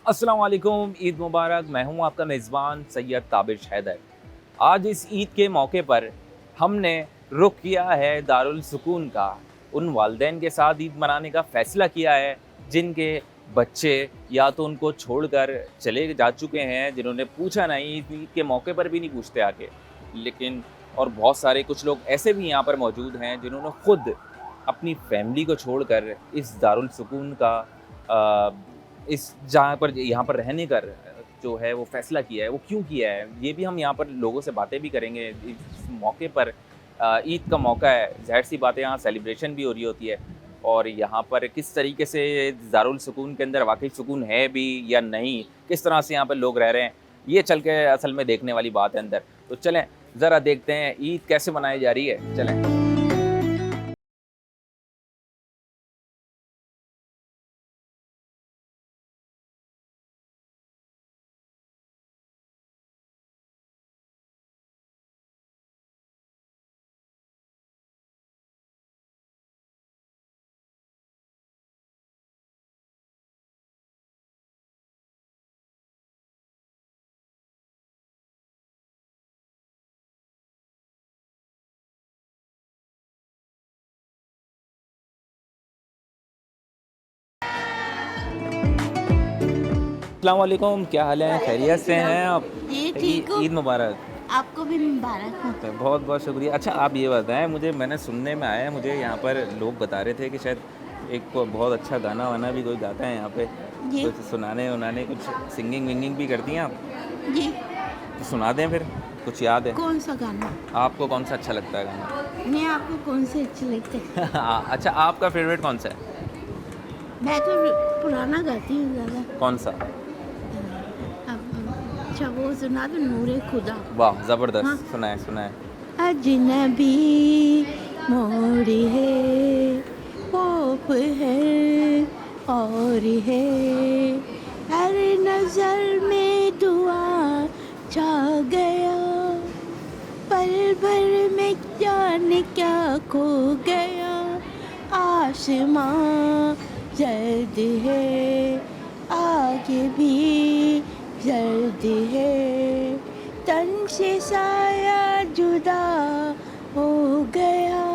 अस्सलाम वालेकुम, ईद मुबारक। मैं हूं आपका मेज़बान सैयद ताबिश हैदर। आज इस ईद के मौके पर हमने रुख किया है दारुल सुकून का। उन वालिदैन के साथ ईद मनाने का फ़ैसला किया है जिनके बच्चे या तो उनको छोड़कर चले जा चुके हैं, जिन्होंने पूछा नहीं, ईद के मौके पर भी नहीं पूछते आके। लेकिन और बहुत सारे कुछ लोग ऐसे भी यहाँ पर मौजूद हैं जिन्होंने खुद अपनी फ़ैमिली को छोड़कर इस दारुल सुकून का इस जहाँ पर यहाँ पर रहने का जो है वो फ़ैसला किया है, वो क्यों किया है? ये भी हम यहाँ पर लोगों से बातें भी करेंगे। इस मौके पर ईद का मौका है, ज़ाहिर-सी बात है यहाँ सेलिब्रेशन भी हो रही होती है और यहाँ पर किस तरीके से दारुल सुकून के अंदर वाक़ई सुकून है भी या नहीं? किस तरह से यहाँ पर लोग रह रहे हैं? ये चल के असल में देखने वाली बात है अंदर। तो चलें ज़रा देखते हैं ईद कैसे मनाई जा रही है? चलें। अस्सलाम वालेकुम, क्या हाल है? वालेकुम खैरियत से सलाम। हैं आप? जी ठीक हो। ईद मुबारक। आपको भी मुबारक हो। तो बहुत-बहुत शुक्रिया। अच्छा आप ये बताएँ मुझे, मैंने सुनने में आया है, मुझे यहाँ पर लोग बता रहे थे कि शायद एक बहुत अच्छा गाना-वाना भी कोई गाता है यहाँ पे, जी कुछ सुनाने-वनाने, कुछ सिंगिंग-विंगिंग भी करती हैं आप? जी। तो सुना दें फिर, कुछ याद है? कौन सा गाना? आपको कौन-सा अच्छा लगता है गाना? मैं आपको कौन से अच्छे लगते हैं? अच्छा आपका फ़ेवरेट कौन-सा है? मैं तो पुराना गाती हूँ ज़्यादा। कौन-सा? अच्छा वो सुना दो नूरे खुदा। वाह! हाँ। ज़बरदस्त, सुनाएँ, सुनाएँ। अजनबी मोड़ है, खौफ है और है, हर नजर में दुआ छा गया, पल भर में जाने क्या खो गया, आसमां जर्द है, आगे भी जर्द है, तन से साया जुदा हो गया,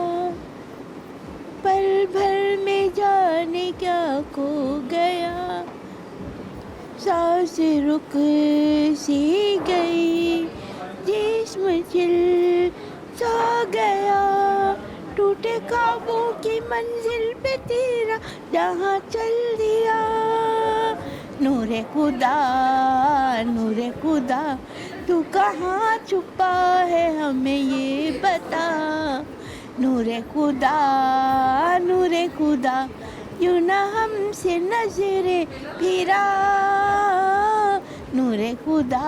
पल भर में जाने क्या खो गया, सांस रुक सी गई, जिस्म चिल सा गया, टूटे ख्वाबों की मंजिल पे तेरा जहाँ चल दिया, नूरे खुदा, नूरे खुदा, तू कहाँ छुपा है हमें ये बता, नूरे खुदा, नूरे खुदा, यूं ना हमसे नजरे फिरा, नूरे खुदा,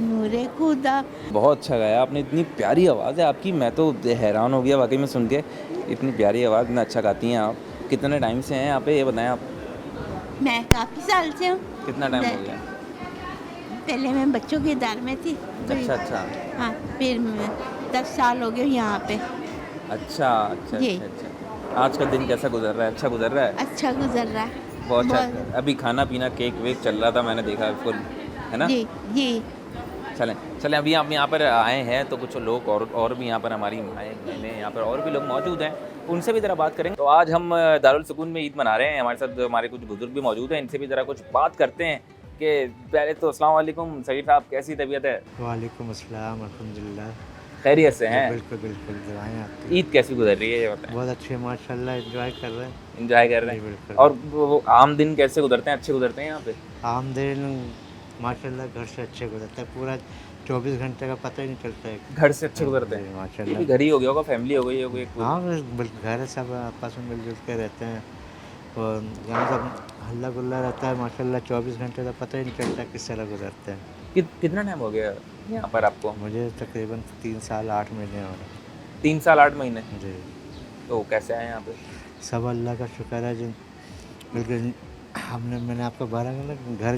नूरे खुदा। बहुत अच्छा गाया आपने, इतनी प्यारी आवाज़ है आपकी, मैं तो हैरान हो गया वाक़ई में सुन के। इतनी प्यारी आवाज़, इतना अच्छा गाती हैं आप। कितने टाइम से हैं यहाँ पे ये बताएँ आप? मैं काफ़ी साल से हूँ। कितना टाइम हो गया? पहले मैं बच्चों के इदारे में थी। अच्छा, अच्छा। हाँ, फिर मैं 10 साल हो गए यहाँ पे। अच्छा, अच्छा, जी, अच्छा, अच्छा। आज का दिन कैसा गुज़र रहा है? अच्छा गुज़र रहा है? अच्छा गुजर रहा है। बहुत अच्छा। बहुत। अभी खाना-पीना, केक-वेक चल रहा था, मैंने देखा फुल, है ना? जी जी। चलें, चलें अभी हम यहाँ पर आए हैं तो कुछ लोग और भी यहाँ पर हमारी माएँ बहनें यहाँ पर और भी लोग मौजूद हैं, उनसे भी ज़रा बात करेंगे। तो आज हम दारुल सुकून में ईद मना रहे हैं, हमारे साथ हमारे कुछ बुज़ुर्ग भी मौजूद हैं, इनसे भी ज़रा कुछ बात करते हैं कि पहले तो अस्सलाम वालेकुम सईद साहब, कैसी तबीयत है? वालेकुम अस्सलाम अल्हम्दुलिल्लाह। खैरियत से जी, हैं? बिल्कुल, बिल्कुल दुआएँ आपकी। ईद कैसी गुज़र रही है ये बताएँ? बहुत अच्छे माशाल्लाह एन्जॉय कर रहे हैं। एन्जॉय कर रहे जी, हैं? बिल्कुल। और वो आम दिन कैसे गुज़रते हैं, अच्छे गुज़रते हैं यहाँ पे? आमदन माशाल्लाह घर से अच्छे गुज़रता है, पूरा 24 घंटे का पता ही नहीं चलता है। घर से अच्छे गुज़रते जी, हैं? ये भी माशाल्लाह। घर ही हो गया होगा, फैमिली हो गई होगी एक पूरी? हाँ, बस घर है, सब आपस में मिल-जुल के रहते हैं और यहाँ सब हल्ला-गुल्ला रहता है माशाल्लाह, 24 घंटे का पता ही नहीं चलता किस तरह गुज़रते हैं। कितना टाइम हो गया यहाँ पर आपको? मुझे तकरीबन 3 साल 8 महीने हो 3 साल 8 महीने? रहे हैं। जी, तो कैसे आए यहाँ पे? सब अल्लाह का शुक्र है जिन बिल्कुल मैंने आपको बताया ना घर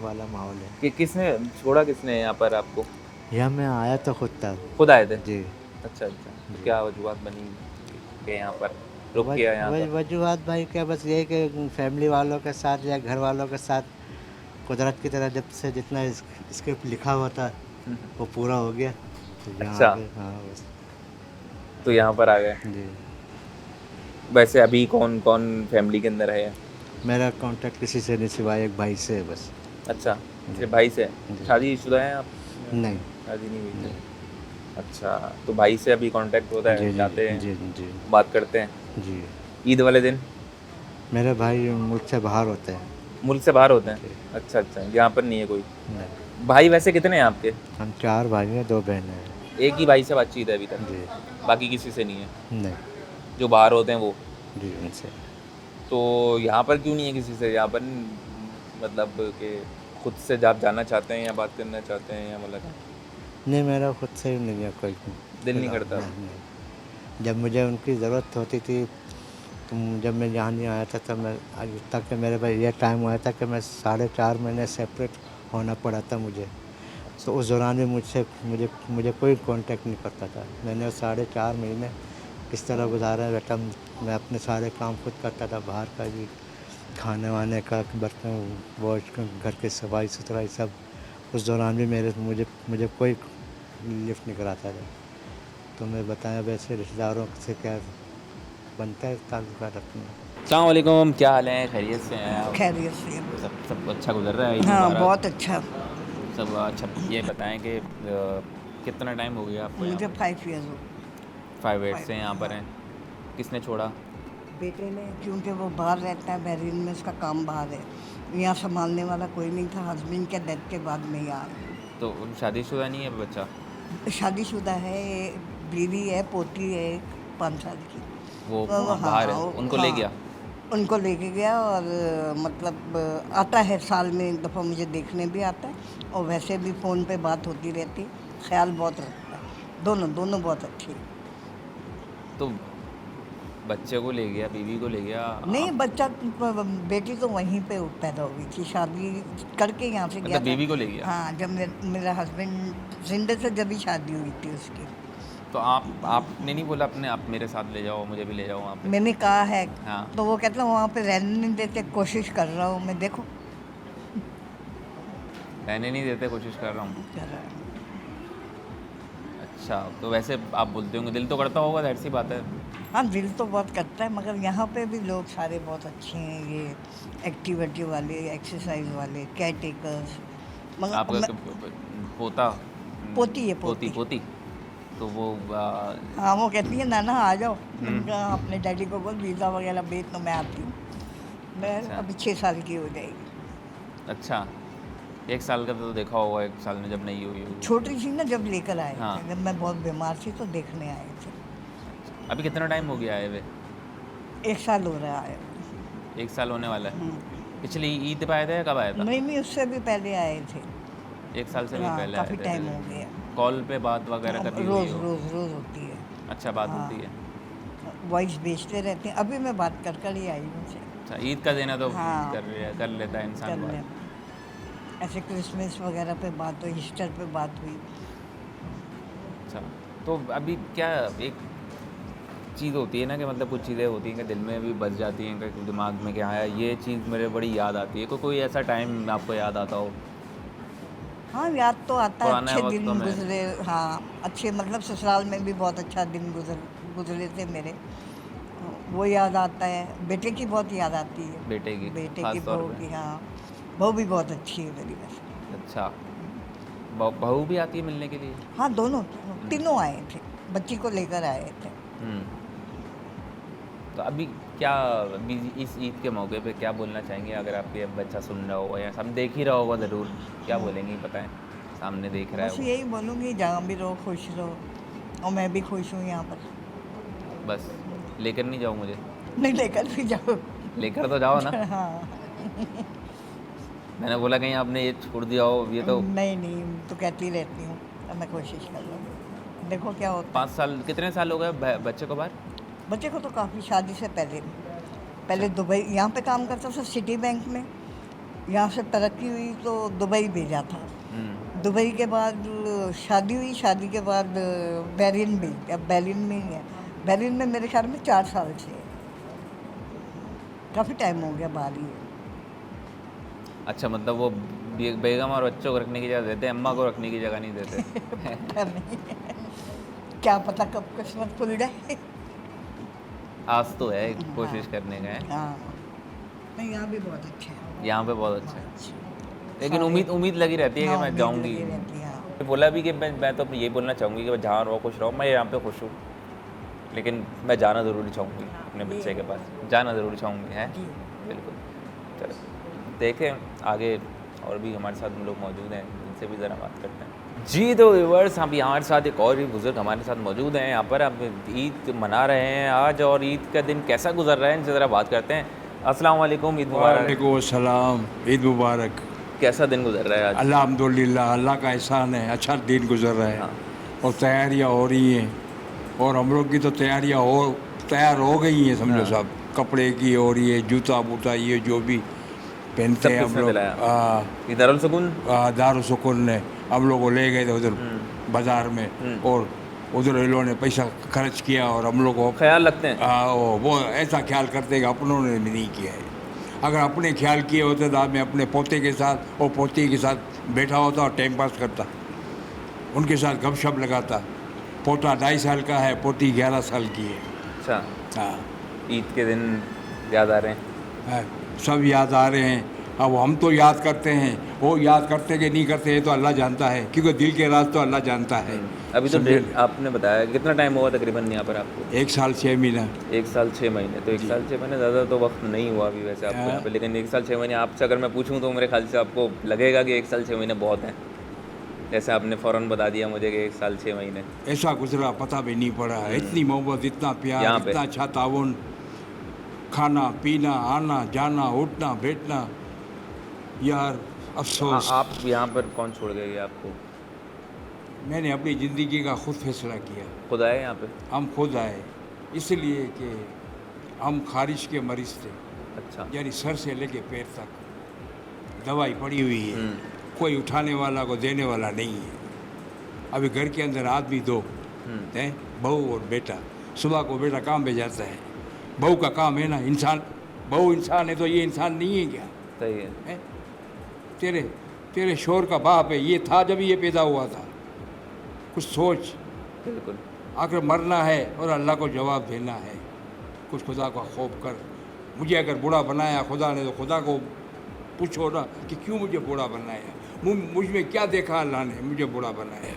वाला माहौल है। कि किसने छोड़ा, किसने यहाँ पर आपको? यहाँ मैं आया तो खुद था। खुद आए थे? जी, अच्छा, अच्छा। तो जी। क्या वजूहत बनी कि यहाँ पर रुक वज गया यहाँ वज का? वजूहात भाई क्या बस यही कि फैमिली वालों के साथ या घर वालों के साथ कुदरत की तरह जब से जितना स्क्रिप्ट लिखा हुआ था वो पूरा हो गया, तो यहाँ अच्छा। आ गए। हाँ बस। तो यहाँ पर आ गए। जी, वैसे अभी कौन कौन फैमिली के अंदर है? मेरा कांटेक्ट किसी से नहीं सिवाय एक भाई से है बस। अच्छा, जी। सिर्फ भाई से। जी। शादीशुदा हैं आप? नहीं। शादी नहीं हुई जी। है। अच्छा, तो भाई से अभी कांटेक्ट होता जी है, जी जाते हैं, जी जी बात करते हैं? जी। ईद वाले दिन मेरे भाई मुझसे बाहर होते हैं। मुल्क से बाहर होते हैं? जी। अच्छा अच्छा, यहाँ पर नहीं है कोई? नहीं, भाई वैसे कितने हैं आपके? हम 4 भाई हैं, 2 बहनें हैं। एक ही भाई से बातचीत है अभी तक? जी। बाकी किसी से नहीं है? नहीं। जो बाहर होते हैं वो? जी, उनसे। तो यहाँ पर क्यों नहीं है किसी से? यहाँ पर मतलब कि खुद से आप जाना चाहते हैं या बात करना चाहते हैं या मतलब नहीं, मेरा खुद से ही नहीं है कोई। दिल नहीं करता? नहीं। जब मुझे उनकी ज़रूरत होती थी, तो जब मैं यहाँ नहीं आया था, तब मैं आज तक के मेरे पास ये टाइम आया था कि मैं 4.5 महीने सेपरेट होना पड़ा था मुझे। तो उस दौरान भी मुझे मुझे कोई कांटेक्ट नहीं करता था। मैंने वो 4.5 महीने किस तरह गुजारा है बेटा। मैं अपने सारे काम खुद करता था, बाहर का भी, खाने वाने का, बर्तन वॉश, घर की सफाई सुथराई सब। उस दौरान भी मुझे कोई लिफ्ट नहीं कराता था। तो मैं बताया वैसे रिश्तेदारों से क्या बनता है ताल्लुकात अपने। अस्सलाम वालेकुम, क्या हाल है? खैरियत से हैं आप? खैरियत से। सब अच्छा गुजर रहा है? ईद हाँ, मुबारक। बहुत अच्छा। सब अच्छा। ये बताएं कि कितना टाइम हो गया आपको? मुझे 5 ईयर्स हो 5 ईयर्स से यहाँ पर हैं। किसने छोड़ा? बेटे ने, क्योंकि वो बाहर रहता है, बहरीन में, उसका काम बाहर है। यहाँ संभालने वाला कोई नहीं था। हस्बैंड के डेथ के बाद में यहाँ आई। तो शादीशुदा नहीं है बच्चा? शादीशुदा है, बीवी है, पोती है 5 साल की। वो हाँ, बाहर है, उनको ले हाँ, गया? उनको लेके गया और मतलब आता है साल में एक दफ़ा, मुझे देखने भी आता है और वैसे भी फ़ोन पे बात होती रहती, ख्याल बहुत रखता है। दोनों बहुत अच्छे हैं। तो बच्चे को ले गया, बीवी को ले गया? नहीं, बच्चा बेटी तो वहीं पे पैदा हुई थी, शादी करके यहाँ से गया मतलब था। बीवी को ले गया? हाँ, जब मेरा हस्बैंड जिंदे से जब ही शादी हुई थी उसकी। तो आपने नहीं बोला अपने आप मेरे साथ ले जाओ, मुझे भी ले जाओ वहाँ पे? मैंने कहा है, हाँ। तो वो कहता है वहाँ पे रहने नहीं देते, कोशिश कर रहा हूँ मैं, देखो रहने नहीं देते, कोशिश कर रहा हूँ। कर रहा हूँ। अच्छा, तो वैसे आप बोलते होंगे दिल तो करता होगा, ज़ाहिर सी बात है। हाँ, दिल तो बहुत करता है, मगर यहाँ पे भी लोग सारे बहुत अच्छे हैं। ये एक्टिविटी वाले, एक्सरसाइज वाले, केयर टेकर्स। मगर आपका पोता? पोती है, पोती पोती। पोती। तो वो हाँ, वो कहती है नाना आ जाओ। हम्म। मैंने कहा अपने डैडी को बोल वीज़ा वगैरह भेज, तो मैं आती हूँ। मैं अच्छा। अभी 6 साल की हो जाएगी। अच्छा, 1 साल का तो देखा होगा, 1 साल में जब नहीं हुई होगी। छोटी सी ना, जब लेकर आए हाँ। थे, जब मैं बहुत बीमार थी तो देखने आए थे। अभी कितना टाइम हो गया आए हुए? 1 साल हो रहा है। 1 साल होने वाला है। हम्म। पिछली ईद पे आया था या कब आया था? नहीं, उससे भी पहले आए थे। 1 साल से भी हाँ, पहले काफ़ी आए थे? टाइम हो गया। कॉल पे बात वगैरह कभी हुई रोज़ हो? रोज़ रोज़ होती है। अच्छा, बात हाँ। होती है। वॉइस भेजते रहते हैं। अभी मैं बात कर ही आई हूँ उनसे। अच्छा, ईद का दिन है तो हाँ। कर लेता है इंसान कर बात। लें। ऐसे क्रिसमस वगैरह पे बात हुई, ईस्टर पे बात हुई। अच्छा, तो अभी क्या एक चीज़ होती है ना कि मतलब कुछ चीज़ें होती हैं कि दिल में भी बस जाती हैं, कि दिमाग में क्या है, ये चीज़ मेरे बड़ी याद आती है। कोई ऐसा टाइम आपको याद आता हो? हाँ, याद तो आता है, पुराने अच्छे वक्तों दिन में। गुजरे। हाँ, अच्छे, मतलब ससुराल में भी बहुत अच्छा दिन गुजरे थे मेरे। वो याद आता है। बेटे की बहुत याद आती है। बेटे की बेटे खास की, तौर बहू पे? की। हाँ, बहू भी बहुत अच्छी है मेरी वैसे। अच्छा, बहू भी आती है मिलने के लिए? हाँ, दोनों तीनों आए थे, बच्ची को लेकर आए थे। तो अभी अभी इस ईद के मौके पे क्या बोलना चाहेंगे? अगर आपके बच्चा सुन रहा होगा या सब देख ही रहा होगा ज़रूर, क्या बोलेंगे बताएं? सामने देख रहा बस है यही बोलूँगी, जहाँ भी रहो खुश रहो, और मैं भी खुश हूँ यहाँ पर। वो, बस लेकर नहीं जाओ मुझे? नहीं, लेकर भी जाओ। लेकर तो जाओ ना। हाँ। मैंने बोला कहीं आपने ये छोड़ दिया हो, ये तो। नहीं, तो कहती रहती हूँ, अब मैं कोशिश कर रहा हूँ, देखो क्या होता 5 साल, कितने साल हो गए बच्चे को बाहर? है। बच्चे को तो काफ़ी, शादी से पहले दुबई, यहाँ पे काम करता था सिटी बैंक में। यहाँ से तरक्की हुई तो दुबई भेजा था। दुबई के बाद शादी हुई, शादी के बाद बहरीन भी, अब बहरीन में ही है। बहरीन में मेरे ख्याल में 4 साल से, काफ़ी टाइम हो गया बाहर ही है। अच्छा, मतलब वो बेगम और बच्चों को रखने की जगह देते हैं, अम्मा को रखने की जगह नहीं देते। पता नहीं, क्या पता कब किस्मत खुल जाए। आज तो है, कोशिश करने का है। हाँ, नहीं यहाँ भी बहुत अच्छा है। यहाँ पे बहुत अच्छा है, लेकिन सारे- उम्मीद लगी रहती है कि हाँ, मैं उम्मीद जाऊँगी। लगी रहती है, हाँ। बोला भी कि मैं तो ये बोलना चाहूँगी कि मैं जहाँ रहो खुश रहो, मैं यहाँ पे खुश हूँ, लेकिन मैं जाना ज़रूरी चाहूँगी अपने बच्चे के पास, जाना ज़रूरी चाहूँगी, है जी। बिल्कुल। चलो देखें आगे, और भी हमारे साथ हम लोग मौजूद हैं, इनसे भी ज़रा बात करते हैं। जी तो व्यूअर्स, हम हमारे साथ एक और भी बुज़ुर्ग हमारे साथ मौजूद हैं यहाँ पर। अब ईद मना रहे हैं आज, और ईद का दिन कैसा गुजर रहा है इनसे ज़रा बात करते हैं। अस्सलाम वालेकुम, ईद मुबारक। वालेकुम अस्सलाम, ईद मुबारक। कैसा दिन गुजर रहा है आज? अल्हम्दुलिल्लाह, अल्लाह का एहसान है, अच्छा दिन गुजर रहा है। हाँ। और और तैयारियां हो रही हैं, और हम लोग की तो तैयार हो गई हैं, समझो हाँ। सब। कपड़े की हो रही है, जूता बूता, ये जो भी पहनते हैं सब हम किसने लोग। दिलाया? ये दारुल सुकून। दारुल सुकून ने हम लोग को ले गए थे उधर बाजार में, और उधर इन लोगों ने पैसा खर्च किया, और हम लोग को ख्याल रखते हैं। वो ऐसा ख्याल करते हैं कि अपनों ने भी नहीं किया है। अगर अपने ख्याल किए होते तो मैं अपने पोते के साथ और पोती के साथ बैठा होता और टाइम पास करता, उनके साथ गपशप लगाता। पोता 2.5 साल का है, पोती 11 साल की है। अच्छा, हाँ, ईद के दिन याद आ रहे हैं? है, सब याद आ रहे हैं। अब हम तो याद करते हैं, वो याद करते कि नहीं करते, ये तो अल्लाह जानता है, क्योंकि दिल के राज तो अल्लाह जानता है। अभी तो समझे? आपने बताया कितना टाइम हुआ तकरीबन यहाँ पर आपको? 1 साल 6 महीना। 1 साल 6 महीने। तो 1 साल 6 महीने ज़्यादा तो वक्त नहीं हुआ अभी वैसे आपको हाँ। यहाँ पे, लेकिन 1 साल 6 महीने आपसे अगर मैं पूछूं तो मेरे ख्याल से आपको लगेगा कि 1 साल 6 महीने बहुत हैं। जैसे आपने फ़ौरन बता दिया मुझे कि 1 साल 6 महीने। ऐसा गुजरा पता भी नहीं पड़ा। इतनी मोहब्बत, इतना यहाँ प्यार, पे? इतना अच्छा ताउन, खाना पीना, आना जाना, उठना बैठना। यार अफसोस, आप यहाँ पर कौन छोड़ गए आपको? मैंने अपनी ज़िंदगी का खुद फैसला किया। खुद आए यहाँ पे? हम खुद आए, इसलिए कि हम खारिश के मरीज़ थे, अच्छा। यानी सर से लेके पैर तक दवाई पड़ी हुई है, कोई उठाने वाला को देने वाला नहीं है। अभी घर के अंदर आदमी 2 हैं, बहू और बेटा। सुबह को बेटा काम पे जाता है, बहू का काम है ना इंसान। बहू इंसान है तो ये इंसान नहीं है क्या? सही है। हैं? तेरे शोर का बाप है, ये था जब ये पैदा हुआ था। कुछ सोच, बिल्कुल। आखिर मरना है और अल्लाह को जवाब देना है। कुछ खुदा का खौफ कर। मुझे अगर बूढ़ा बनाया खुदा ने, तो खुदा को पूछो ना कि क्यों मुझे बूढ़ा बनाया, मुझ में क्या देखा अल्लाह ने मुझे बूढ़ा बनाया।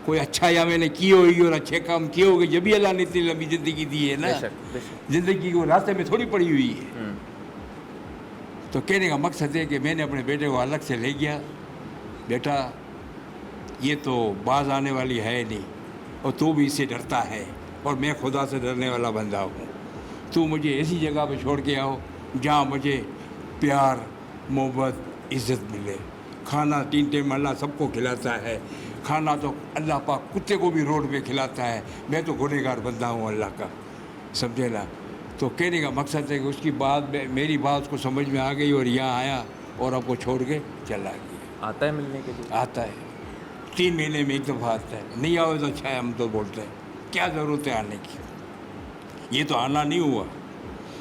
कोई अच्छा या मैंने की होगी और अच्छे काम किए होंगे, जब भी अल्लाह ने इतनी लंबी ज़िंदगी दी है ना। बेशक, बेशक। ज़िंदगी को रास्ते में थोड़ी पड़ी हुई है। तो कहने का मकसद है कि मैंने अपने बेटे को अलग से ले गया। बेटा, ये तो बाज आने वाली है नहीं, और तू भी इससे डरता है, और मैं खुदा से डरने वाला बंदा हूँ। तू मुझे ऐसी जगह पे छोड़ के आओ जहाँ मुझे प्यार, मोहब्बत, इज़्ज़त मिले। खाना 3 टाइम अल्लाह सबको खिलाता है। खाना तो अल्लाह पाक कुत्ते को भी रोड पे खिलाता है। मैं तो गुनहगार बंदा हूँ अल्लाह का, समझे ना। तो कहने का मकसद है कि उसकी बात मेरी बात उसको समझ में आ गई, और यहाँ आया और आपको छोड़ के चला गया। आता है मिलने के लिए? आता है, 3 महीने में 1 दफ़ा आता है। नहीं आओ तो अच्छा है, हम तो बोलते हैं क्या ज़रूरत है आने की। ये तो आना नहीं हुआ,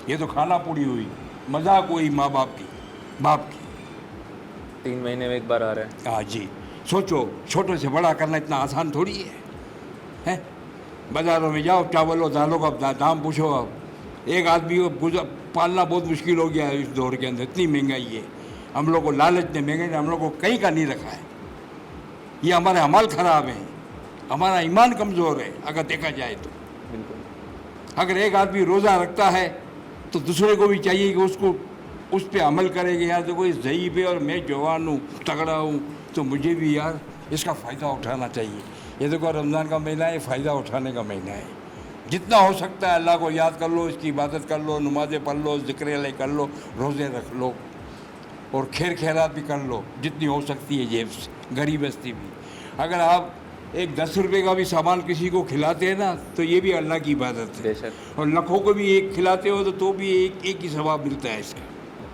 ये तो खाना पूरी हुई, मजाक हुई माँ बाप की। 3 महीने में 1 बार आ रहा है। हाँ जी, सोचो, छोटे से बड़ा करना इतना आसान थोड़ी है, हैं? बाज़ारों में जाओ, चावलों दालों का दाम पूछो। अब एक आदमी को पालना बहुत मुश्किल हो गया है इस दौर के अंदर, इतनी महंगाई है। हम लोग को लालच ने, महंगाई ने हम लोग को कहीं का नहीं रखा है। ये हमारे अमल ख़राब है, हमारा ईमान कमज़ोर है अगर देखा जाए तो। बिल्कुल। अगर एक आदमी रोज़ा रखता है तो दूसरे को भी चाहिए कि उसको उस पर अमल करेंगे। यार देखो, इस ज़ईफ़ है और मैं जवान हूँ, तगड़ा हूँ, तो मुझे भी यार इसका फ़ायदा उठाना चाहिए। ये देखो, रमज़ान का महीना है, फ़ायदा उठाने का महीना है। जितना हो सकता है अल्लाह को याद कर लो, इसकी इबादत कर लो, नमाज़ें पढ़ लो, ज़िक्र कर लो, रोज़े रख लो, और खैर खैरात भी कर लो जितनी हो सकती है जेब से, गरीब बस्ती भी। अगर आप एक 10 रुपये का भी सामान किसी को खिलाते हैं ना, तो ये भी अल्लाह की इबादत है। बेशक। और लाखों को भी एक खिलाते हो तो भी एक ही सवाब मिलता है इसका।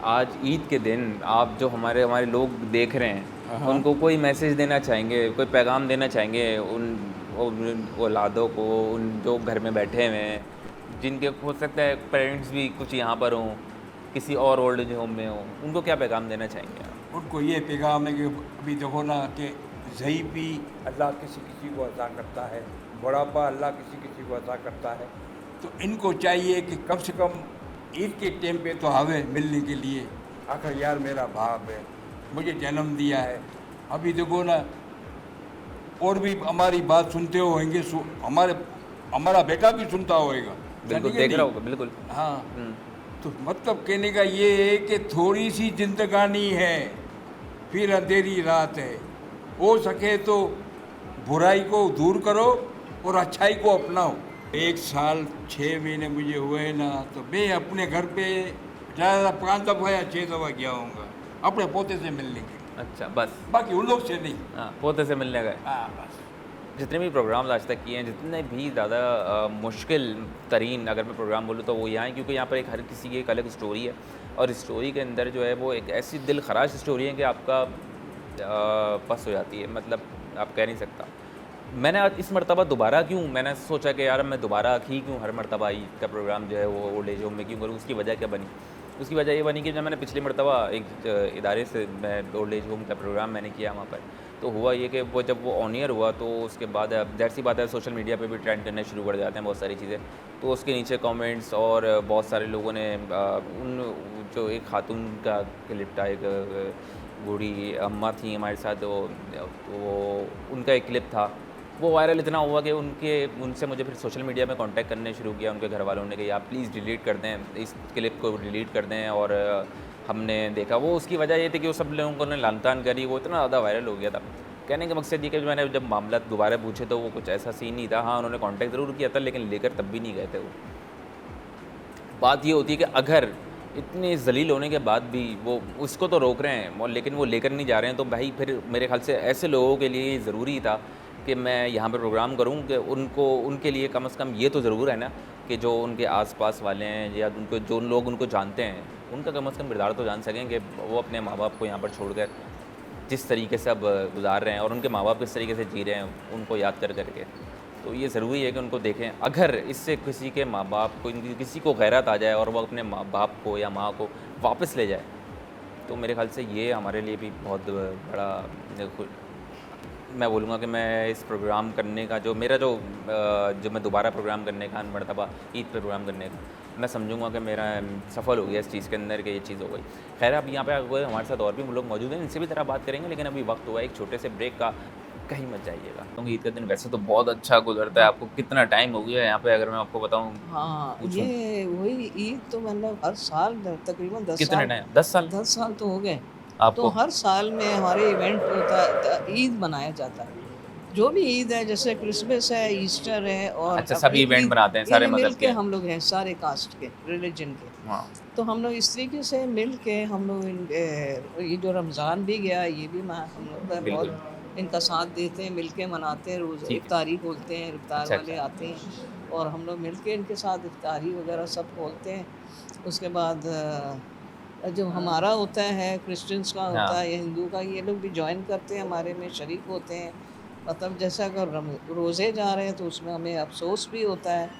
आज ईद के दिन आप जो हमारे लोग देख रहे हैं, उनको कोई मैसेज देना चाहेंगे, कोई पैगाम देना चाहेंगे उन औलादों को, उन जो घर में बैठे हुए हैं, जिनके हो सकता है पेरेंट्स भी कुछ यहाँ पर हों, किसी और ओल्ड एज होम में हों, उनको क्या पैगाम देना चाहेंगे आप? उनको ये पैगाम है कि अभी देखो ना कि ज़ईफ़ी अल्लाह किसी किसी को अता करता है, बुढ़ापा अल्लाह किसी किसी को अता करता है। तो इनको चाहिए कि कम से कम ईद के टाइम पे तो आवे मिलने के लिए, आखिर यार मेरा बाप है, मुझे जन्म दिया है। अभी देखो ना और भी हमारी बात सुनते होंगे, हमारा बेटा भी सुनता होएगा, बिल्कुल देख रहा होगा, बिल्कुल। हाँ। तो मतलब कहने का ये है कि थोड़ी सी जिंदगानी है, फिर अंधेरी रात है। हो सके तो बुराई को दूर करो और अच्छाई को अपनाओ। 1 साल 6 महीने मुझे हुए ना, तो मैं अपने घर पे ज़्यादा 5 दफ़ा या 6 दफ़ा गया होऊंगा अपने पोते से मिलने के लिए। अच्छा, बस। बाकी उन लोग से नहीं। हाँ, पोते से मिलने गए। हाँ बस। जितने भी प्रोग्राम्स आज तक किए हैं, जितने भी ज़्यादा मुश्किल तरीन अगर मैं प्रोग्राम बोलूँ तो वो यहाँ है, क्योंकि यहाँ पर एक हर किसी की एक अलग स्टोरी है, और इस स्टोरी के अंदर जो है वो एक ऐसी दिल खराश स्टोरी है कि आपका पस हो जाती है, मतलब आप कह नहीं सकता। मैंने आज इस मरतबा दोबारा क्यों, मैंने सोचा कि यार मैं दोबारा ही क्यों हर मरतबा ईद का प्रोग्राम जो है वो ओल्ड एज होम में क्यों करूँ। उसकी वजह क्या बनी? उसकी वजह ये बनी कि जब मैंने पिछली मरतबा एक इदारे से मैं ओल्ड एज होम का प्रोग्राम मैंने किया वहाँ पर, तो हुआ ये कि वो जब वो ऑन ईयर हुआ तो उसके बाद अब ज़ाहिर सी बात है सोशल मीडिया पे भी ट्रेंड करने शुरू कर जाते हैं बहुत सारी चीज़ें, तो उसके नीचे कमेंट्स और बहुत सारे लोगों ने उन जो एक खातून का क्लिप था, एक बूढ़ी अम्मा थी हमारे साथ, तो उनका एक क्लिप था, वो वायरल इतना हुआ कि उनसे मुझे फिर सोशल मीडिया में कांटेक्ट करने शुरू किया उनके घर वालों ने कि आप प्लीज़ डिलीट कर दें, इस क्लिप को डिलीट कर दें। और हमने देखा वो उसकी वजह ये थी कि वो सब लोगों को ने लानतान करी, वो इतना ज़्यादा वायरल हो गया था। कहने का मकसद ये कि मैंने जब मामला दोबारा पूछे तो वो कुछ ऐसा सीन नहीं था। हाँ, उन्होंने कांटेक्ट ज़रूर किया था लेकिन लेकर तब भी नहीं गए थे। वो बात ये होती है कि अगर इतने जलील होने के बाद भी वो उसको तो रोक रहे हैं और लेकिन वो लेकर नहीं जा रहे हैं, तो भाई फिर मेरे ख्याल से ऐसे लोगों के लिए ज़रूरी था कि मैं यहाँ पर प्रोग्राम करूँ कि उनके लिए कम से कम ये तो ज़रूर है ना कि जो उनके आसपास वाले हैं या उनको जो लोग उनको जानते हैं उनका कम से कम किरदार तो जान सकें कि वो अपने माँ बाप को यहाँ पर छोड़कर जिस तरीके से अब गुजार रहे हैं और उनके माँ बाप किस तरीके से जी रहे हैं उनको याद करके, तो ये ज़रूरी है कि उनको देखें। अगर इससे किसी के माँ बाप को किसी को गैरत आ जाए और वो अपने माँ बाप को या माँ को वापस ले जाए, तो मेरे ख्याल से ये हमारे लिए भी बहुत बड़ा, मैं बोलूँगा कि मैं इस प्रोग्राम करने का जो मेरा जो मैं दोबारा प्रोग्राम करने का मरतबा ईद पर प्रोग्राम करने का, मैं समझूंगा कि मेरा सफल हो गया इस चीज़ के अंदर कि ये चीज़ हो गई। खैर अब यहाँ पे अगर हमारे साथ और भी लोग मौजूद हैं, इनसे भी तरह बात करेंगे, लेकिन अभी वक्त हुआ है एक छोटे से ब्रेक का, कहीं मत जाइएगा। तो ईद का दिन वैसे तो बहुत अच्छा गुजरता है। आपको कितना टाइम हो गया यहाँ पे अगर मैं आपको बताऊँ? हाँ, पूछूं? ये वही ईद तो मतलब हर साल तकरीबन 10 कितने साल टाइम? 10 साल 10 साल तो हो गए। तो आपको? हर साल में हमारे इवेंट होता है, ईद मनाया जाता है। जो भी ईद है, जैसे क्रिसमस है, ईस्टर है, और अच्छा, अब सभी इवेंट ईद- बनाते हैं सारे ईद मजहब मिल के के? हम लोग हैं, सारे कास्ट के, रिलीजन के। हाँ, तो हम लोग इस तरीके से मिल के हम लोग ये जो रमज़ान भी गया, ये भी हम लोग का बिल्कुल। बहुत इनका साथ देते हैं, मिल के मनाते हैं। रोज़ ठीक। इफ्तारी खोलते हैं, इफ्तार अच्छा, वाले आते हैं और हम लोग मिल के इनके साथ इफ्तारी वगैरह सब खोलते हैं। उसके बाद जो हमारा होता है, क्रिश्चियंस का होता हाँ। है या हिंदू का, ये लोग भी ज्वाइन करते हैं, हमारे में शरीक होते हैं। मतलब जैसा अगर रोज़े जा रहे हैं तो उसमें हमें अफसोस भी होता है,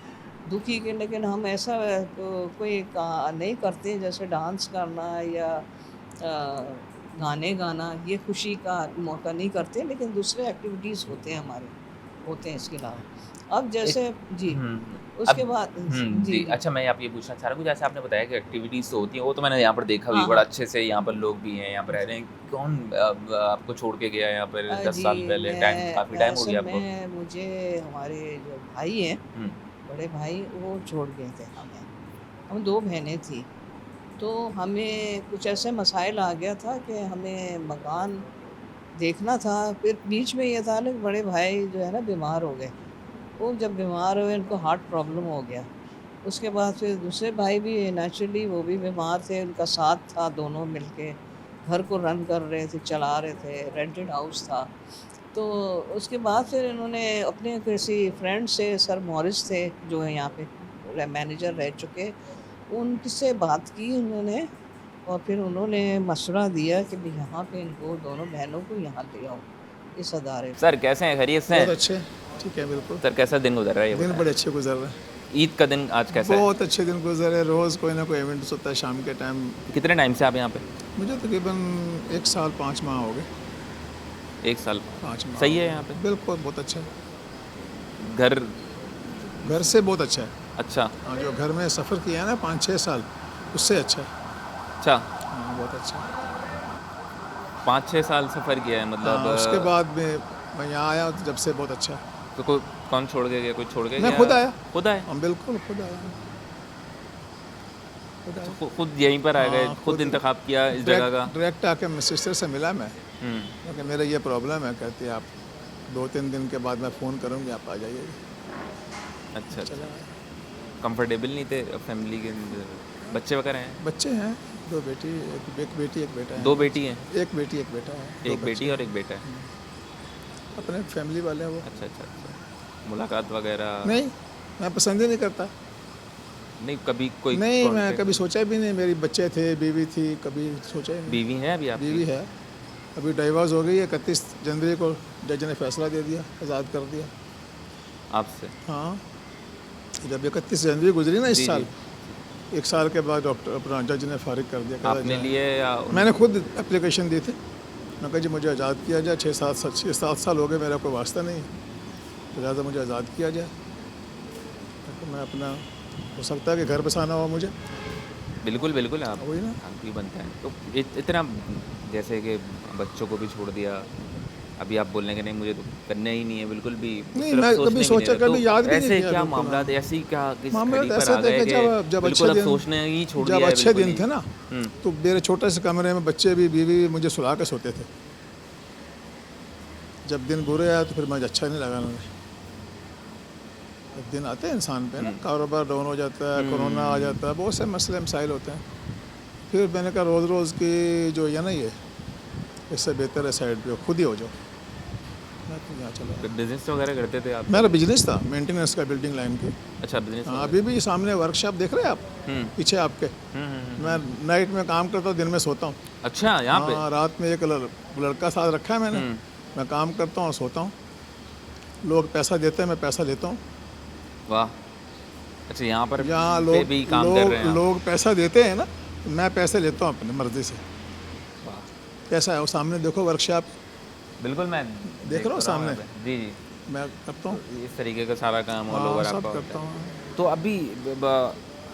दुखी के, लेकिन हम ऐसा कोई नहीं करते जैसे डांस करना या गाने गाना, ये खुशी का मौका नहीं करते, लेकिन दूसरे एक्टिविटीज़ होते हैं हमारे, होते हैं इसके अलावा। अब जैसे जी, उसके बाद जी। अच्छा, मैं आप ये पूछना चाह रहा हूँ, जैसे आपने बताया कि एक्टिविटीज़ तो होती हैं, वो तो मैंने यहाँ पर देखा भी हाँ, बड़ा हाँ। अच्छे से, यहाँ पर लोग भी हैं, यहाँ पर रह रहे हैं। कौन आपको छोड़ के गया यहाँ पर 10 जी, साल पहले? टाइम काफ़ी टाइम हो असल गया आपको? में मुझे हमारे जो भाई हैं, हुँ, बड़े भाई, वो छोड़ गए थे हमें। हम 2 बहनें थी, तो हमें कुछ ऐसे मसाइल आ गया था कि हमें मकान देखना था। फिर बीच में ये था ना, बड़े भाई जो है ना बीमार हो गए। वो जब बीमार हुए, उनको हार्ट प्रॉब्लम हो गया। उसके बाद फिर दूसरे भाई भी नेचुरली वो भी बीमार थे, उनका साथ था, दोनों मिलके घर को रन कर रहे थे, चला रहे थे, रेंटेड हाउस था। तो उसके बाद फिर इन्होंने अपने किसी फ्रेंड से, सर मॉरिस थे जो है यहाँ पे मैनेजर रह चुके, उनसे बात की उन्होंने, और फिर उन्होंने मशवरा दिया कि भाई यहाँ पे इनको, दोनों बहनों को यहाँ ले आओ इस अदारे में। सर कैसे हैं? खैरियत से बहुत हैं? अच्छे, ठीक है, बिल्कुल। सर कैसा दिन गुजर रहा है ये दिन बताएं? बड़े अच्छे गुजर रहे हैं। ईद का दिन आज कैसा है? बहुत अच्छे दिन गुजरे। रोज़ कोई ना कोई इवेंट्स होता है शाम के टाइम। कितने टाइम से आप यहाँ पे? मुझे तकरीबन 1 साल 5 माह हो गए। 1 साल। 5 माह सही हो है गए। यहाँ पे? बिल्कुल बहुत अच्छा है। घर घर से बहुत अच्छा है। अच्छा हाँ, जो घर में सफ़र किया है ना 5-6 साल, उससे अच्छा है। अच्छा। हाँ, बहुत अच्छा है। 5-6 साल सफ़र किया है मतलब। हाँ, उसके बाद में मैं यहाँ आया तो जब से बहुत अच्छा है। तो कौन छोड़ के गया? कोई छोड़ के मैं गया? खुद आया। खुद आए? हम बिल्कुल खुद आया। खुद आया। तो खुद यहीं पर आ गए? हाँ, खुद इंतखाब किया इस जगह का? डायरेक्ट आके मैं सिस्टर से मिला मैं, हम्म। क्योंकि मेरा ये प्रॉब्लम है। कहती है आप 2-3 दिन के बाद मैं फ़ोन करूँगी, आप आ जाइएगा। अच्छा अच्छा। चला। कंफर्टेबल नहीं थे फैमिली के? बच्चे वगैरह हैं? बच्चे हैं, 2 बेटी, एक बेटी एक बेटा है। 2 बेटी हैं? एक बेटी एक बेटा है। 2 एक बेटी बच्चे और एक बेटा है? हैं। अपने फैमिली वाले हैं वो। अच्छा अच्छा अच्छा। मुलाकात वगैरह? नहीं, मैं पसंद ही नहीं करता। नहीं कभी कोई नहीं, मैं contact- कभी सोचा भी नहीं। मेरी बच्चे थे, बीवी थी, कभी सोचा ही नहीं। बीवी है अभी आपकी? बीवी है, अभी डाइवोर्स हो गई है। 31 जनवरी को जज ने फैसला दे दिया, आज़ाद कर दिया। आपसे? हाँ, जब 31 जनवरी गुजरी ना जी, इस साल, जी। 1 साल के बाद डॉक्टर अपना जज ने फारिग कर दिया। कहता आपने जाए। लिए या मैंने खुद एप्लीकेशन दी थी। मैं कहा जी मुझे आज़ाद किया जाए। 6-7 साल हो गए, मेरा कोई वास्ता नहीं है, तो लिहाजा मुझे आज़ाद किया जाए। तो मैं अपना, हो सकता है कि घर बसाना हो मुझे। बिल्कुल बिल्कुल आप वही ना। भी बनता है तो इतना जैसे कि बच्चों को भी छोड़ दिया, अभी आप बोलने के नहीं मुझे तो करना ही नहीं है बिल्कुल भी, नहीं, सिर्फ मैं सोचने कभी भी सोचा, नहीं रहे। कभी याद भी नहीं ऐसे किया क्या बिल्कुल, मामला हाँ। ऐसी क्या किस मामला घड़ी पर ऐसे आ गए थे कि कि जब बिल्कुल अच्छे अब दिन, सोचने ही छोड़ जब दिया है अच्छे बिल्कुल दिन ही। थे ना, हम्म। तो मेरे छोटे से कमरे में बच्चे भी, बीवी भी मुझे सुला के सोते थे। जब दिन बुरे आए तो फिर मुझे अच्छा नहीं लगा। मुझे दिन आते हैं इंसान पे ना, कारोबार डाउन हो जाता है, कोरोना आ जाता है, बहुत से मसले मसाइल होते हैं। फिर मैंने कहा रोज़ रोज़ की जो ये ना, ये इससे बेहतर है साइड पे खुद ही हो जाओ। मैं तो यहाँ चला तो बिजनेस वगैरह करते थे आप? मेरा बिजनेस था मेंटेनेंस का, बिल्डिंग लाइन की। अच्छा बिजनेस हाँ, अभी भी सामने वर्कशॉप देख रहे हैं आप, पीछे आपके। मैं नाइट में काम करता हूँ, दिन में सोता हूँ। अच्छा यहाँ पे? हाँ, रात में एक लड़का साथ रखा है मैंने। मैं काम करता हूँ और सोता हूँ। लोग पैसा देते हैं, मैं पैसा लेता हूँ। वाह। अच्छा यहाँ पर यहाँ पे भी काम कर रहे हैं आप? लोग पैसा देते हैं ना, तो मैं पैसे लेता हूँ अपनी मर्ज़ी से। वाह। कैसा है वो सामने देखो वर्कशॉप, बिल्कुल मैं देख रहा हूँ सामने। यहाँ पे। जी जी। मैं करता हूँ। इस तरीके का सारा काम ऑल हाँ, ओवर सब आपका होता करता है। हूँ। तो अभी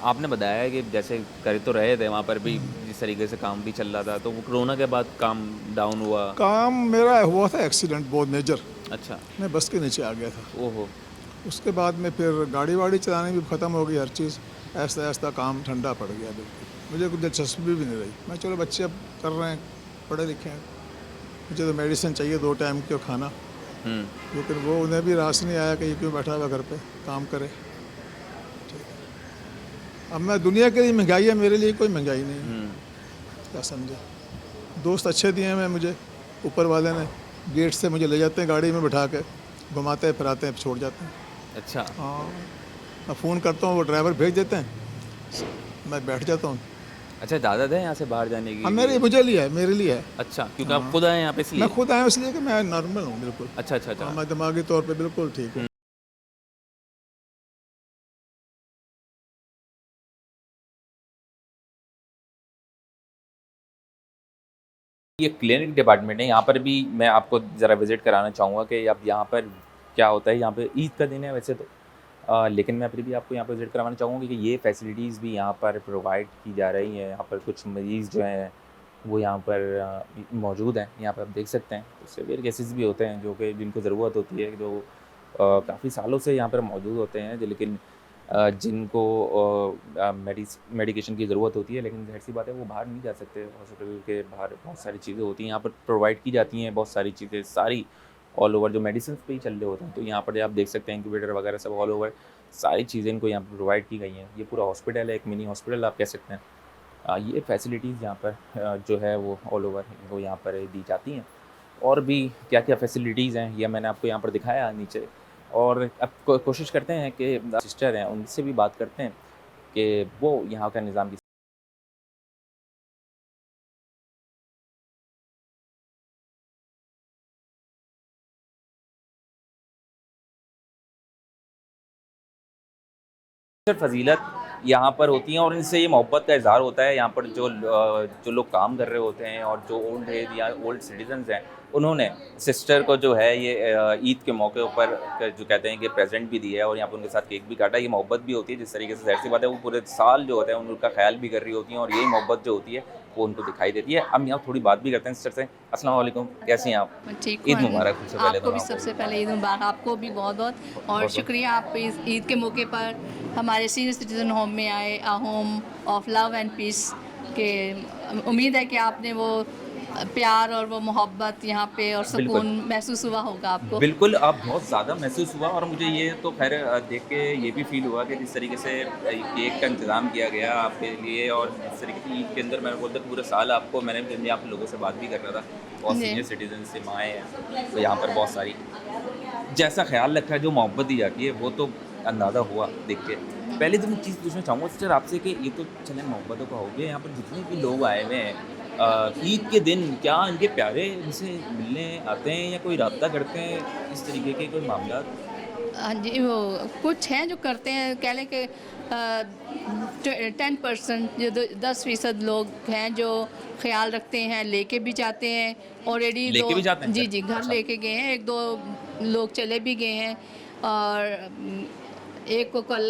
आपने बताया कि जैसे कर तो रहे थे वहाँ पर भी जिस तरीके से काम भी चल रहा था, तो वो कोरोना के बाद काम डाउन हुआ? काम मेरा हुआ था एक्सीडेंट बहुत मेजर। अच्छा। मैं बस के नीचे आ गया था। ओहो। उसके बाद में फिर गाड़ी वाड़ी चलाने भी ख़त्म हो गई हर चीज़। ऐसा ऐसा काम ठंडा पड़ गया बिल्कुल। मुझे कुछ दिलचस्पी भी नहीं रही। मैं चलो बच्चे अब कर रहे हैं, पढ़े लिखे हैं, मुझे तो मेडिसिन चाहिए 2 टाइम की और खाना। लेकिन वो उन्हें भी रास नहीं आया कि ये क्यों बैठा हुआ घर पे काम करे। ठीक है। अब मैं दुनिया के लिए महंगाई है, मेरे लिए कोई महंगाई नहीं है। क्या समझे। दोस्त अच्छे दिए हैं मुझे ऊपर वाले ने, गेट से मुझे ले जाते हैं गाड़ी में बिठा के, घुमाते फिराते हैं, छोड़ जाते हैं। अच्छा। हाँ, मैं फ़ोन करता हूँ, वो ड्राइवर भेज देते हैं, मैं बैठ जाता हूँ। अच्छा इजाज़त है यहाँ से बाहर जाने की? हाँ, मुझे लिए है, मेरे लिए है। अच्छा क्योंकि आप खुद आए यहाँ पे इसलिए? मैं खुद आया हूँ इसलिए कि मैं नॉर्मल हूँ बिल्कुल। अच्छा अच्छा अच्छा। हाँ, मैं दिमागी तौर पे बिल्कुल ठीक हूँ। ये क्लिनिक डिपार्टमेंट है, यहाँ पर भी मैं आपको ज़रा विज़िट कराना चाहूँगा कि अब यहाँ पर क्या होता है। यहाँ पे ईद का दिन है वैसे तो, लेकिन मैं फिर भी आपको यहाँ पर विज़िट करवाना चाहूँगा कि ये फैसिलिटीज़ भी यहाँ पर प्रोवाइड की जा रही हैं। यहाँ पर कुछ मरीज़ जो हैं वो यहाँ पर मौजूद हैं, यहाँ पर आप देख सकते हैं। तो सीवियर केसेस भी होते हैं जो कि जिनको ज़रूरत होती है, जो काफ़ी सालों से यहाँ पर मौजूद होते हैं, लेकिन जिनको मेडिकेशन की ज़रूरत होती है, लेकिन ज़ाहिर सी बात है वो बाहर नहीं जा सकते। हॉस्पिटल के बाहर बहुत सारी चीज़ें होती हैं, यहाँ पर प्रोवाइड की जाती हैं बहुत सारी चीज़ें, सारी ऑल ओवर जो मेडिसिन पे ही चल रहे होते हैं। तो यहाँ पर आप देख सकते हैं इंक्यूबेटर वगैरह सब ऑल ओवर सारी चीज़ें इनको यहाँ पर प्रोवाइड की गई हैं। ये पूरा हॉस्पिटल है, एक मिनी हॉस्पिटल आप कह सकते हैं। ये फैसिलिटीज़ यहाँ पर जो है वो ऑल ओवर इनको यहाँ पर दी जाती हैं। और भी क्या क्या फैसिलिटीज़ हैं ये मैंने आपको यहाँ पर दिखाया नीचे। और अब कोशिश करते हैं कि सिस्टर हैं उनसे भी बात करते हैं कि वो यहाँ का निज़ाम किस सिर्फ फजीलत यहाँ पर होती हैं और इनसे ये मोहब्बत का इजहार होता है। यहाँ पर जो लोग काम कर रहे होते हैं और जो ओल्ड एज या ओल्ड सिटीजन्स हैं, उन्होंने सिस्टर को जो है ये ईद के मौके पर जो कहते हैं कि प्रेजेंट भी दिया है और यहाँ पर उनके साथ केक भी काटा। ये मोहब्बत भी होती है जिस तरीके से, ज़ाहिर सी बात है वो पूरे साल जो होता है उनका ख्याल भी कर रही होती हैं और यही मोहब्बत जो होती है वो उनको दिखाई देती है। हम यहाँ थोड़ी बात भी करते हैं सिस्टर से। अस्सलाम वालेकुम, कैसी हैं आप? ठीक ईद मुबारक। सबसे पहले आपको भी सबसे पहले ईद मुबारक, आपको भी बहुत बहुत और शुक्रिया आप इस ईद के मौके पर हमारे सीनियर सिटीज़न होम में आए, a home of love and peace के। उम्मीद है कि आपने वो प्यार और वो मोहब्बत यहाँ पे और सुकून महसूस हुआ होगा आपको। बिल्कुल, अब बहुत ज़्यादा महसूस हुआ और मुझे ये तो खैर देख के ये भी फील हुआ कि जिस तरीके से केक का इंतज़ाम किया गया आपके लिए और जिस तरीके से ईद के अंदर मैं बोलता पूरे साल आपको मैंने आप लोगों से बात भी कर रहा था, बहुत सीनियर सिटीजन से माएँ हैं तो यहाँ पर बहुत सारी जैसा ख्याल रखा है, जो मोहब्बत दी जाती है वो तो अंदाज़ा हुआ देख के। पहले तो मैं चीज़ पूछना चाहूँगा सिस्टर आपसे कि ये तो चले मोहब्बतों का हो गया, यहाँ पर जितने भी लोग आए हुए हैं ईद के दिन क्या इनके प्यारे इनसे मिलने आते हैं या कोई रब्ता करते हैं, इस तरीके के कोई मामला? हाँ जी, वो कुछ हैं जो करते हैं, कह लें कि 10% जो 10% लोग हैं जो ख्याल रखते हैं, लेके भी जाते हैं ऑलरेडी। लेके भी जाते हैं? जी जी, घर लेके गए हैं, 1-2 लोग चले भी गए हैं और एक को कल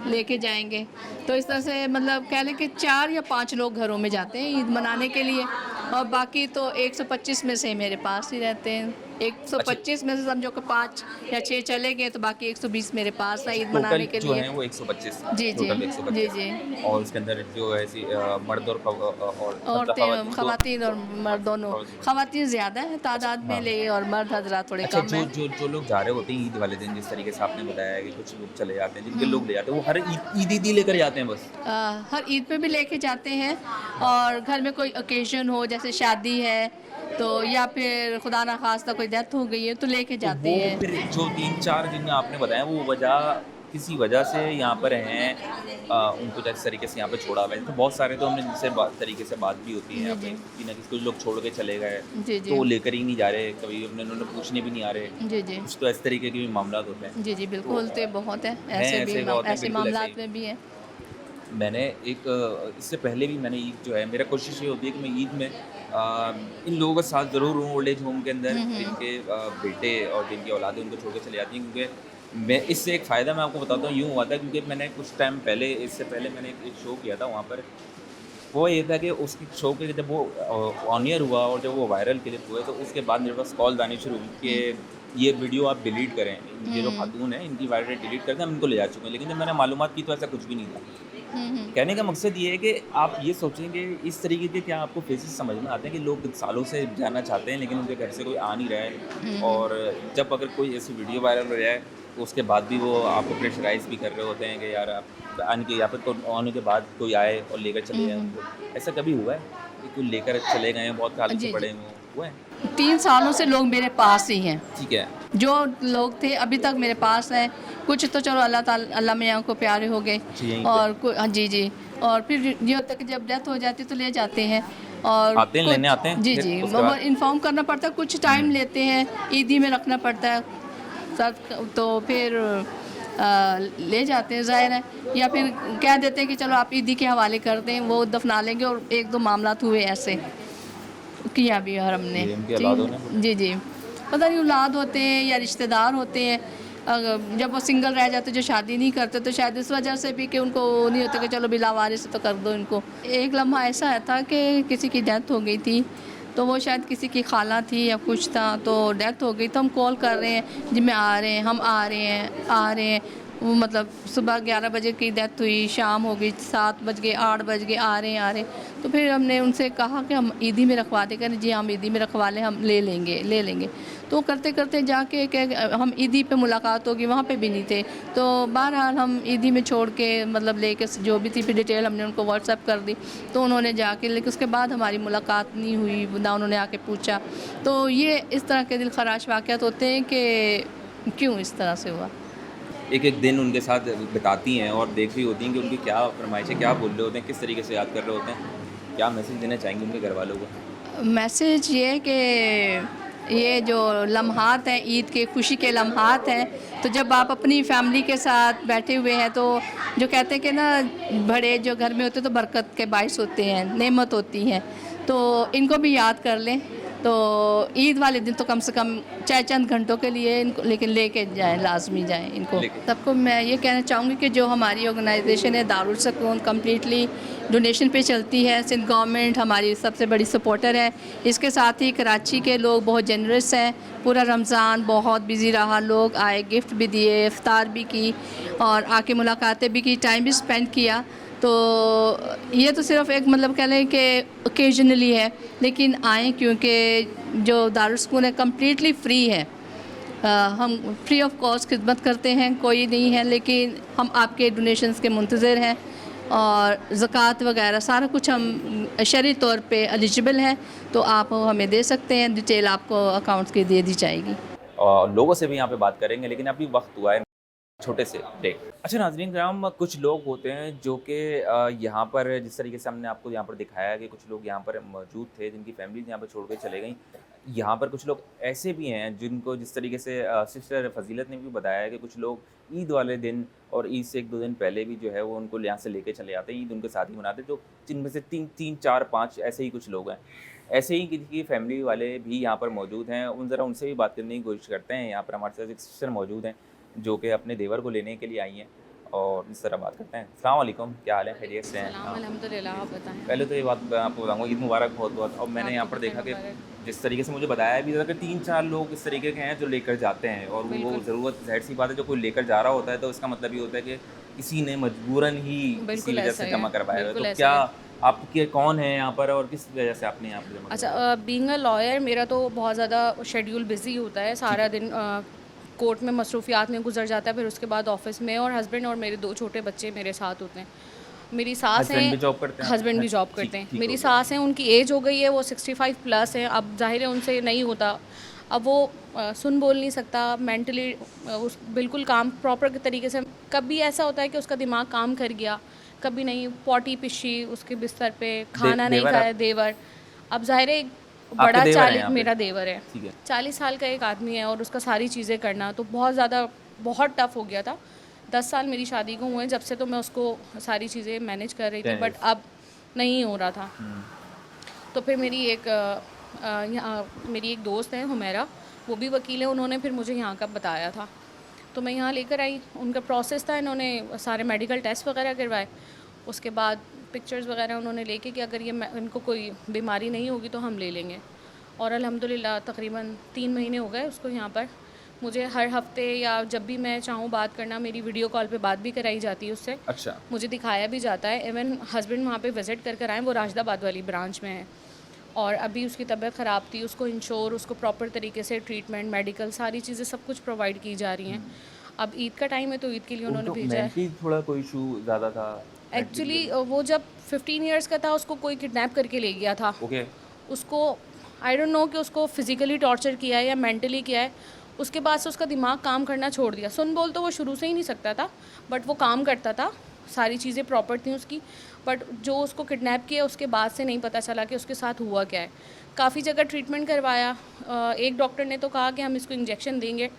लेके जाएंगे। तो इस तरह से मतलब कह लें कि 4 या 5 लोग घरों में जाते हैं ईद मनाने के लिए और बाकी तो 125 में से मेरे पास ही रहते हैं। 125 में से समझो कि 5 या 6 चले गए तो बाकी 120 मेरे पास है ईद मनाने के जो लिए। है वो 125 जी जी टोटल 125। जी जी। और उसके अंदर जो है ऐसी मर्द और औरतें, खवातीन और मर्द दोनों। खवातीन ज़्यादा है तादाद में ले और मर्द हजरात थोड़े अच्छा, कम हैं। जो लोग जा रहे होते हैं ईद वाले दिन, जिस तरीके से आपने बताया कि कुछ लोग चले जाते हैं, जिनके लोग ले जाते हैं वो हर ईद ही लेकर जाते हैं बस? हर ईद पे भी लेके जाते हैं और घर में कोई ओकेजन हो जैसे शादी है तो या फिर खुदा ना खास्ता कोई डेथ हो गई है तो लेके जाते वो हैं। फिर जो 3-4 दिन आपने बताया वो वजह किसी वजह से यहाँ पर हैं, उनको जिस तरीके से यहाँ पे छोड़ा हुआ है, तो बहुत सारे तो हमने जिनसे तरीके से बात भी होती है यहाँ पे कि ना कुछ लोग छोड़ के चले गए जी जी तो वो लेकर ही नहीं जा रहे, कभी उन्होंने पूछने भी नहीं आ रहे। जी जी कुछ तो इस तरीके के भी मामला होते हैं। जी जी बिल्कुल, तो बहुत है ऐसे भी, बहुत हैं, ऐसे बिल्कुल ऐसे मामलात ही। में भी हैं। मैंने एक इससे पहले भी मैंने ईद जो है मेरा कोशिश ये होती है कि मैं ईद में इन लोगों के साथ ज़रूर हूँ ओल्ड एज होम के अंदर, जिनके बेटे और जिनकी औलादें उनको छोड़ के चले जाती हैं। क्योंकि मैं इससे एक फ़ायदा मैं आपको बताता हूँ, यूँ हुआ था क्योंकि मैंने कुछ टाइम पहले, इससे पहले मैंने एक शो किया था वहाँ पर। वो ये था कि उसकी शो के जब वो ऑन ईयर हुआ और जब वो वायरल क्लिप हुए तो उसके बाद मेरे पास कॉल आनी शुरू हुई कि ये वीडियो आप डिलीट करें, ये जो खातून है इनकी वायरल डिलीट कर दें, हम इनको ले जा चुके हैं। लेकिन जब मैंने मालूमात की तो ऐसा कुछ भी नहीं था। कहने का मकसद ये है कि आप ये सोचेंगे इस तरीके के क्या आपको फेसेस समझ में आते हैं कि लोग सालों से जाना चाहते हैं लेकिन उनके घर से कोई आ नहीं रहा है, और जब अगर कोई ऐसी वीडियो वायरल हो जाए तो उसके बाद भी वो आपको प्रेशराइज भी कर रहे होते हैं कि यार आप आने के, या फिर तो आने के बाद कोई आए और लेकर चले जाए उनको। ऐसा कभी हुआ है कि कोई लेकर चले गए हैं, बहुत काल से पड़े हुए हैं? 3 सालों से लोग मेरे पास ही हैं। ठीक है। जो लोग थे अभी तक मेरे पास हैं, कुछ तो चलो अल्लाह मियाँ को प्यारे हो गए और हाँ जी जी, और फिर ये होता है कि जब डेथ हो जाती है तो ले जाते हैं और आते हैं, लेने आते हैं जी जी, इन्फॉर्म करना पड़ता है, कुछ टाइम लेते हैं, ईदी में रखना पड़ता है तो फिर ले जाते हैं ज़ाहिर है, या फिर कह देते हैं कि चलो आप ईदी के हवाले कर दें, वो दफना लेंगे। और 1-2 मामला हुए ऐसे किया भी और हमने। जी जी, पता नहीं औलाद होते हैं या रिश्तेदार होते हैं, जब वो सिंगल रह जाते जो शादी नहीं करते तो शायद इस वजह से भी कि उनको नहीं होता कि चलो बिलावारिस तो कर दो इनको। एक लम्हा ऐसा था कि किसी की डेथ हो गई थी, तो वो शायद किसी की खाला थी या कुछ था, तो डेथ हो गई तो हम कॉल कर रहे हैं जी मैं आ रहे हैं, हम आ रहे हैं। वो मतलब सुबह 11 बजे की डेथ हुई, शाम हो गई 7 बज गए, 8 बज गए, आ रहे हैं। तो फिर हमने उनसे कहा कि हम ईदी में रखवा दें, करें जी हम ईदी में रखवा लें, हम ले लेंगे। तो करते करते जाके हम ईदी पे मुलाकात होगी, वहाँ पे भी नहीं थे। तो बहरहाल हम ईदी में छोड़ के मतलब लेके जो भी थी फिर डिटेल हमने उनको व्हाट्सएप कर दी, तो उन्होंने जाके, लेकिन उसके बाद हमारी मुलाकात नहीं हुई, ना उन्होंने आके पूछा। तो ये इस तरह के दिल खराश वाक़यात होते हैं कि क्यों इस तरह से हुआ। एक दिन उनके साथ बिताती हैं और देख रही होती हैं कि उनकी क्या फरमाइशें, क्या बोल रहे होते हैं, किस तरीके से याद कर रहे होते हैं, क्या मैसेज देना चाहेंगे उनके घर वालों को? मैसेज ये है कि ये जो लम्हात हैं ईद के, खुशी के लम्हात हैं, तो जब आप अपनी फैमिली के साथ बैठे हुए हैं तो जो कहते हैं कि ना बड़े जो घर में होते हैं तो बरकत के बाइस होते हैं, नेमत होती हैं, तो इनको भी याद कर लें। तो ईद वाले दिन तो कम से कम चाहे चंद घंटों के लिए इनको लेकिन लेके जाएं, लाजमी जाएं इनको। सबको मैं ये कहना चाहूँगी कि जो हमारी ऑर्गेनाइजेशन है दारुल सुकून कम्प्लीटली डोनेशन पे चलती है। सिंध गवर्नमेंट हमारी सबसे बड़ी सपोर्टर है। इसके साथ ही कराची के लोग बहुत जनरस हैं। पूरा रमज़ान बहुत बिज़ी रहा, लोग आए, गिफ्ट भी दिए, इफ्तार भी की और आके मुलाकातें भी की, टाइम भी स्पेंड किया। तो ये तो सिर्फ एक मतलब कह लें कि ओकेजनली है, लेकिन आएँ क्योंकि जो दारुल सुकून है कम्प्लीटली फ्री है। हम फ्री ऑफ कॉस्ट खिदमत करते हैं, कोई नहीं है, लेकिन हम आपके डोनेशंस के मुंतज़र हैं और ज़कात वगैरह सारा कुछ हम शरई तौर पे एलिजिबल हैं, तो आप हमें दे सकते हैं। डिटेल आपको अकाउंट्स की दे दी जाएगी। और लोगों से भी यहाँ पे बात करेंगे, लेकिन अभी वक्त हुआ है छोटे से ब्रेक। अच्छा नाज़रीन कराम, कुछ लोग होते हैं जो कि यहाँ पर जिस तरीके से हमने आपको यहाँ पर दिखाया कि कुछ लोग यहाँ पर मौजूद थे जिनकी फैमिली यहाँ पर छोड़ कर चले गई। यहाँ पर कुछ लोग ऐसे भी हैं जिनको जिस तरीके से सिस्टर फजीलत ने भी बताया है कि कुछ लोग ईद वाले दिन और ईद से 1-2 दिन पहले भी जो है वो उनको यहाँ से लेके चले जाते हैं, ईद उनके साथ ही मनाते हैं, जो जिनमें से 3, 4, 5 ऐसे ही कुछ लोग हैं। ऐसे ही किसी की फैमिली वाले भी यहाँ पर मौजूद हैं, उनसे भी बात करने की कोशिश करते हैं। यहाँ पर हमारे साथ एक सिस्टर मौजूद हैं जो कि अपने देवर को लेने के लिए आई हैं और इस तरह बात करते हैं। अस्सलाम वालेकुम, क्या हाल है, खैरियत से हैं? अल्हम्दुलिल्लाह, आप बताएं। पहले तो ये बात मैं आपको बताऊँगा, ईद मुबारक बहुत बहुत। और मैंने यहाँ पर देखा कि जिस तरीके से मुझे बताया भी था कि 3-4 लोग इस तरीके के हैं जो लेकर जाते हैं, और वो ज़रूरत ज़ाहिर सी बात है, जो कोई लेकर जा रहा होता है तो इसका मतलब ये होता है कि किसी ने मजबूरन ही किसी वजह से जमा करवाया है। तो क्या आपके कौन है यहाँ पर और किस वजह से आपने यहाँ पर जमा? अच्छा, बीइंग अ लॉयर मेरा तो बहुत ज़्यादा शेड्यूल बिजी होता है, सारा दिन कोर्ट में मसरूफियात में गुजर जाता है, फिर उसके बाद ऑफिस में, और हस्बैंड और मेरे 2 छोटे बच्चे मेरे साथ होते हैं। मेरी सास हैं, हस्बैंड भी जॉब करते हैं? हस्बैंड भी जॉब करते हैं। मेरी सास हैं, उनकी एज हो गई है, वो 65 प्लस हैं। अब जाहिर है उनसे नहीं होता, अब वो सुन बोल नहीं सकता, मेंटली उस बिल्कुल काम प्रॉपर तरीके से। कभी ऐसा होता है कि उसका दिमाग काम कर गया, कभी नहीं, पॉटी पिशी उसके बिस्तर पे, खाना नहीं खाया देवर। अब जाहिर है बड़ा 40 मेरा देवर है, 40 साल का एक आदमी है और उसका सारी चीज़ें करना तो बहुत ज़्यादा बहुत टफ हो गया था। 10 साल मेरी शादी को हुए, जब से तो मैं उसको सारी चीज़ें मैनेज कर रही थी, बट अब नहीं हो रहा था। तो फिर मेरी एक दोस्त है हुमैरा, वो भी वकील है, उन्होंने फिर मुझे यहाँ का बताया था, तो मैं यहाँ लेकर आई। उनका प्रोसेस था, इन्होंने सारे मेडिकल टेस्ट वगैरह करवाए, उसके बाद पिक्चर्स वगैरह उन्होंने लेके कि अगर ये इनको कोई बीमारी नहीं होगी तो हम ले लेंगे। और अल्हम्दुलिल्लाह तकरीबन 3 महीने हो गए उसको यहाँ पर। मुझे हर हफ्ते या जब भी मैं चाहूँ बात करना, मेरी वीडियो कॉल पे बात भी कराई जाती है उससे। अच्छा। मुझे दिखाया भी जाता है। इवन हस्बैंड वहाँ पे विज़िट कर आए, वो राशिदाबाद वाली ब्रांच में है, और अभी उसकी तबीयत ख़राब थी, उसको इंश्योर, उसको प्रॉपर तरीके से ट्रीटमेंट, मेडिकल सारी चीज़ें सब कुछ प्रोवाइड की जा रही हैं। अब ईद का टाइम है तो ईद के लिए उन्होंने भेजा है। थोड़ा कोई इशू ज़्यादा था एक्चुअली वो जब 15 इयर्स का था उसको कोई किडनैप करके ले गया था। ओके। उसको आई डोंट नो कि उसको फिज़िकली टॉर्चर किया है या मेंटली किया है। उसके बाद से उसका दिमाग काम करना छोड़ दिया। सुन बोल तो वो शुरू से ही नहीं सकता था, बट वो काम करता था, सारी चीज़ें प्रॉपर थी उसकी। बट जो उसको किडनैप किया उसके बाद से नहीं पता चला कि उसके साथ हुआ क्या है। काफ़ी जगह ट्रीटमेंट करवाया। एक डॉक्टर ने तो कहा कि हम इसको इंजेक्शन देंगे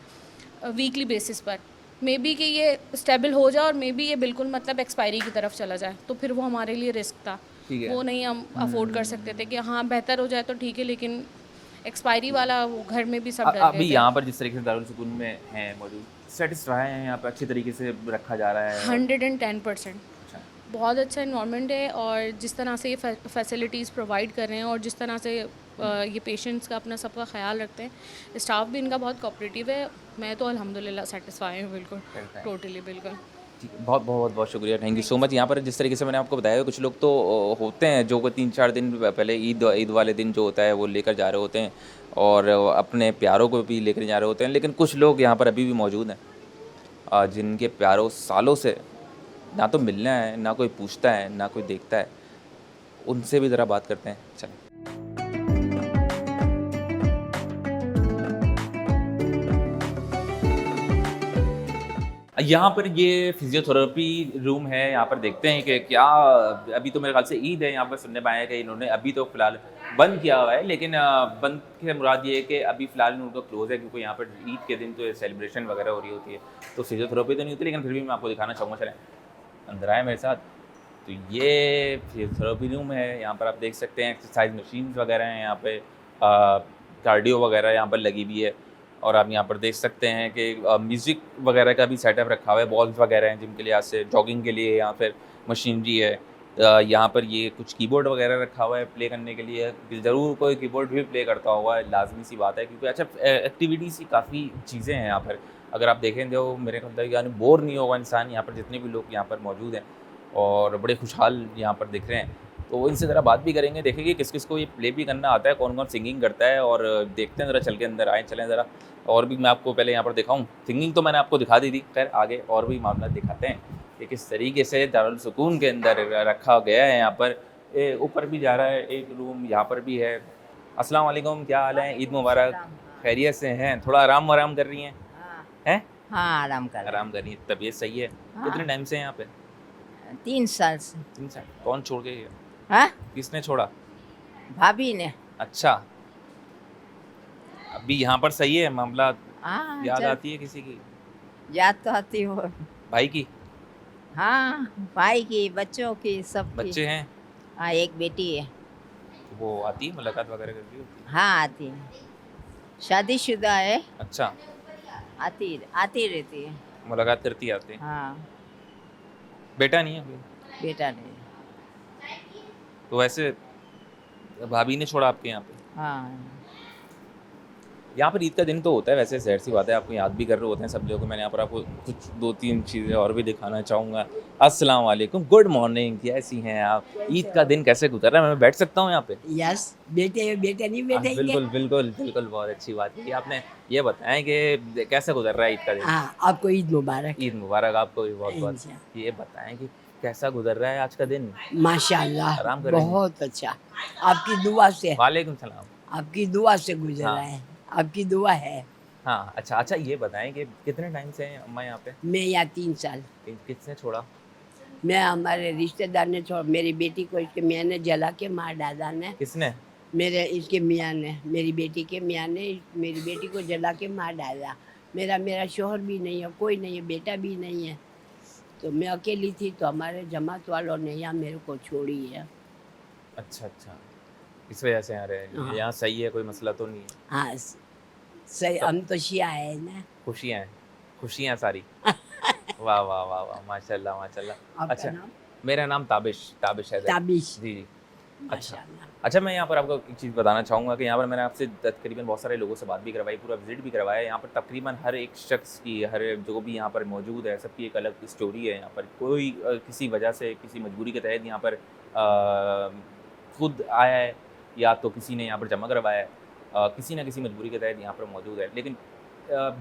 वीकली बेसिस पर, मे बी कि ये स्टेबल हो जाए और मे बी ये बिल्कुल मतलब एक्सपायरी की तरफ चला जाए, तो फिर वो हमारे लिए रिस्क था। वो नहीं हम अफोर्ड कर सकते थे कि हाँ बेहतर हो जाए तो ठीक है, लेकिन एक्सपायरी वाला वो घर में भी सब डर गए अभी यहाँ पर जिस तरीके से दारुल सुकून में हैं मौजूद, सेटिस्फाई हैं यहाँ पर, अच्छे तरीके से रखा जा रहा है? 110%। बहुत अच्छा इन्वायरमेंट है, और जिस तरह से ये फैसिलिटीज़ प्रोवाइड कर रहे हैं और जिस तरह से ये पेशेंट्स का अपना सबका ख्याल रखते हैं, स्टाफ भी इनका बहुत कोऑपरेटिव है। मैं तो अल्हम्दुलिल्लाह सेटिस्फाई हूँ, बिल्कुल टोटली बिल्कुल। बहुत बहुत बहुत शुक्रिया, थैंक यू सो मच। यहाँ पर जिस तरीके से मैंने आपको बताया, कुछ लोग तो होते हैं जो 3-4 दिन पहले ईद वाले दिन जो होता है वो लेकर जा रहे होते हैं और अपने प्यारों को भी लेकर जा रहे होते हैं, लेकिन कुछ लोग यहाँ पर अभी भी मौजूद हैं जिनके प्यारों सालों से ना तो मिलना है, ना कोई पूछता है, ना कोई देखता है। उनसे भी ज़रा बात करते हैं, चलें। यहाँ पर ये फिजियोथेरेपी रूम है, यहाँ पर देखते हैं कि क्या, अभी तो मेरे ख्याल से ईद है, यहाँ पर सुनने में आया कि इन्होंने अभी तो फ़िलहाल बंद किया हुआ है, लेकिन बंद के मुराद ये है कि अभी फ़िलहाल उनका क्लोज़ है, क्योंकि यहाँ पर ईद के दिन तो सेलिब्रेशन वगैरह हो रही होती है, तो फिजियोथेरेपी तो नहीं होती, लेकिन फिर भी मैं आपको दिखाना चाहूँगा। चलें अंदर आए मेरे साथ। तो ये फिजियोथेरेपी रूम है, यहाँ पर आप देख सकते हैं एक्सरसाइज मशीन्स वगैरह हैं, यहाँ पे कार्डियो वगैरह यहाँ पर लगी हुई है, और आप यहाँ पर देख सकते हैं कि म्यूज़िक वगैरह का भी सेटअप रखा हुआ है, बॉल्स वगैरह हैं जिनके लिए से जॉगिंग के लिए, या फिर मशीनरी है। यहाँ पर ये कुछ कीबोर्ड वगैरह रखा हुआ है प्ले करने के लिए, ज़रूर कोई कीबोर्ड भी प्ले करता होगा, लाजमी सी बात है, क्योंकि अच्छा एक्टिविटीज़ की काफ़ी चीज़ें हैं यहाँ पर। अगर आप देखें तो मेरे ख्याल यानी बोर नहीं होगा इंसान, यहाँ पर जितने भी लोग यहाँ पर मौजूद हैं और बड़े खुशहाल यहाँ पर दिख रहे हैं। तो इनसे ज़रा बात भी करेंगे, देखेंगे किस किस को ये प्ले भी करना आता है, कौन कौन सिंगिंग करता है, और देखते हैं ज़रा चल के अंदर आए, चलें ज़रा। और भी मैं आपको पहले यहाँ पर दिखाऊँ, सिंगिंग तो मैंने आपको दिखा दी थी, खैर आगे और भी मामला दिखाते हैं कि किस तरीके से दारुल सुकून के अंदर रखा गया है। यहाँ पर ऊपर भी जा रहा है एक रूम, यहाँ पर भी है। अस्सलाम वालेकुम, क्या हाल है? ईद मुबारक, खैरियत से हैं? थोड़ा आराम कर रही हैं? हैं? हाँ आराम कर आराम कर रही हैं, तबीयत सही है? कितने टाइम से हैं यहाँ पे? 3 साल से। 3 साल। कौन छोड़ गई? हाँ किसने छोड़ा? भाभी ने। अच्छा, अभी यहाँ पर सही है मामला? हाँ याद आती है किसी की? याद तो आती हो। भाई की? हाँ भाई की, बच्चों की, सब बच्चे हैं? हाँ एक बेटी है। वो आती है, मुलाकात वगैरह करती होती है? हाँ आती है, शादीशुदा है। अच्छा, आती रहती है। मुलाकात करती आते हैं? हाँ बेटा नहीं है कोई? बेटा नहीं। तो वैसे भाभी ने छोड़ा आपके यहाँ पे? हाँ यहाँ पर ईद का दिन तो होता है, वैसे ज़ाहिर सी बात है, आपको याद भी कर रहे होते हैं सब लोग। मैंने यहाँ पर आपको कुछ 2-3 चीज़ें और भी दिखाना चाहूँगा। अस्सलाम वालेकुम, गुड मॉर्निंग, कैसी हैं आप? ईद का दिन कैसे गुजर रहा है? मैं बैठ सकता हूँ यहाँ पे? यस, बेटे नहीं बैठेंगे। बिल्कुल, बहुत अच्छी बात की आपने। ये बताएं कि कैसे गुजर रहा है ईद का दिन? हाँ, आपको ईद मुबारक। ईद मुबारक आपको भी बहुत। ये बताएं कि कैसा गुजर रहा है आज का दिन? माशाल्लाह, आराम कर रहे हैं? बहुत अच्छा, आपकी दुआ से। वालेकुम सलाम। आपकी दुआ से गुजर हाँ। रहा है, आपकी दुआ है। हाँ, अच्छा, ये बताएं कि कितने टाइम से हैं अम्मा यहाँ पे? मैं यहाँ 3 साल। किसने छोड़ा? मैं, हमारे रिश्तेदार ने छोड़, मेरी बेटी को इसके मियाँ ने जला के मार डाला ने। किसने? मेरे इसके मियाँ ने, मेरी बेटी के मियाँ ने मेरी बेटी को जला के मार डाला। मेरा शोहर भी नहीं है, कोई नहीं है, बेटा भी नहीं है, तो मैं अकेली थी, तो हमारे जमात वालों ने यहाँ मेरे को छोड़ी है। अच्छा, इस वजह से यहाँ रहे। हाँ। यहाँ सही है, कोई मसला तो नहीं है? हाँ सही, हम तो शिया है ना। खुशियाँ सारी। वाह, माशाल्लाह। आपका अच्छा, नाम? मेरा नाम ताबिश है। ताबिश। जी। माशाल्लाह। अच्छा, मैं यहाँ पर आपको एक चीज़ बताना चाहूँगा कि यहाँ पर मैंने आपसे तकरीबन बहुत सारे लोगों से बात भी करवाई, पूरा विजिट भी करवाया। यहाँ पर तकरीबन हर एक शख्स की, हर जो भी यहाँ पर मौजूद है, सबकी एक अलग स्टोरी है। यहाँ पर कोई किसी वजह से, किसी मजबूरी के तहत यहाँ पर खुद आया है, या तो किसी ने यहाँ पर जमा करवाया है, किसी ना किसी मजबूरी के तहत यहाँ पर मौजूद है। लेकिन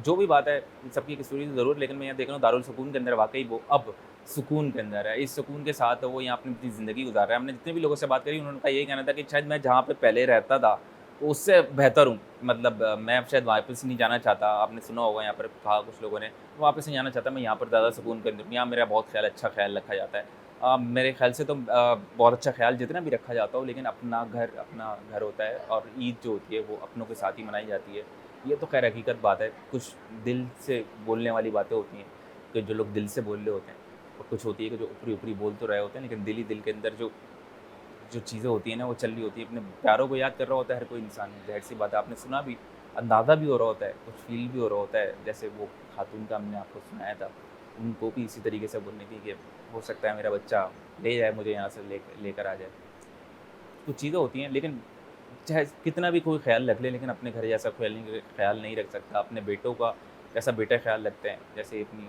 जो भी बात है, सबकी एक स्टोरी ज़रूर। लेकिन मैं यहाँ देख रहा हूँ दारुल सुकून के अंदर वाकई वो अब सुकून के अंदर है। इस सुकून के साथ वो यहाँ अपनी ज़िंदगी गुजार रहा है। हमने जितने भी लोगों से बात करी, उन्होंने यही कहना था कि शायद मैं जहाँ पे पहले रहता था तो उससे बेहतर हूँ, मतलब मैं शायद वापस नहीं जाना चाहता। आपने सुना होगा यहाँ पर कहा कुछ लोगों ने, वापस नहीं जाना चाहता, मैं यहाँ पर ज़्यादा सुकून के अंदर, यहाँ मेरा बहुत अच्छा ख्याल रखा जाता है। मेरे ख्याल से तो बहुत अच्छा ख्याल जितना भी रखा जाता हो, लेकिन अपना घर होता है, और ईद जो होती है वो अपनों के साथ ही मनाई जाती है। ये तो खैर हकीकत बात है। कुछ दिल से बोलने वाली बातें होती हैं कि जो लोग दिल से बोल रहे होते हैं, और कुछ होती है कि जो ऊपरी बोल तो रहे होते हैं, लेकिन दिल के अंदर जो चीज़ें होती हैं ना, वो चल रही होती है। अपने प्यारों को याद कर रहा होता है हर कोई इंसान, ज़ाहिर सी बात है। आपने सुना भी, अंदाज़ा भी हो रहा होता है, कुछ फील भी हो रहा होता है। जैसे वो खातून का हमने आपको सुनाया था, उनको भी इसी तरीके से बोलनी थी कि हो सकता है मेरा बच्चा ले जाए, मुझे यहाँ से लेकर आ जाए। कुछ चीज़ें होती हैं, लेकिन चाहे कितना भी कोई ख्याल रख ले, लेकिन अपने घर जैसा ख्याल नहीं रख सकता। अपने बेटों का जैसा बेटा ख्याल रखते हैं, जैसे अपनी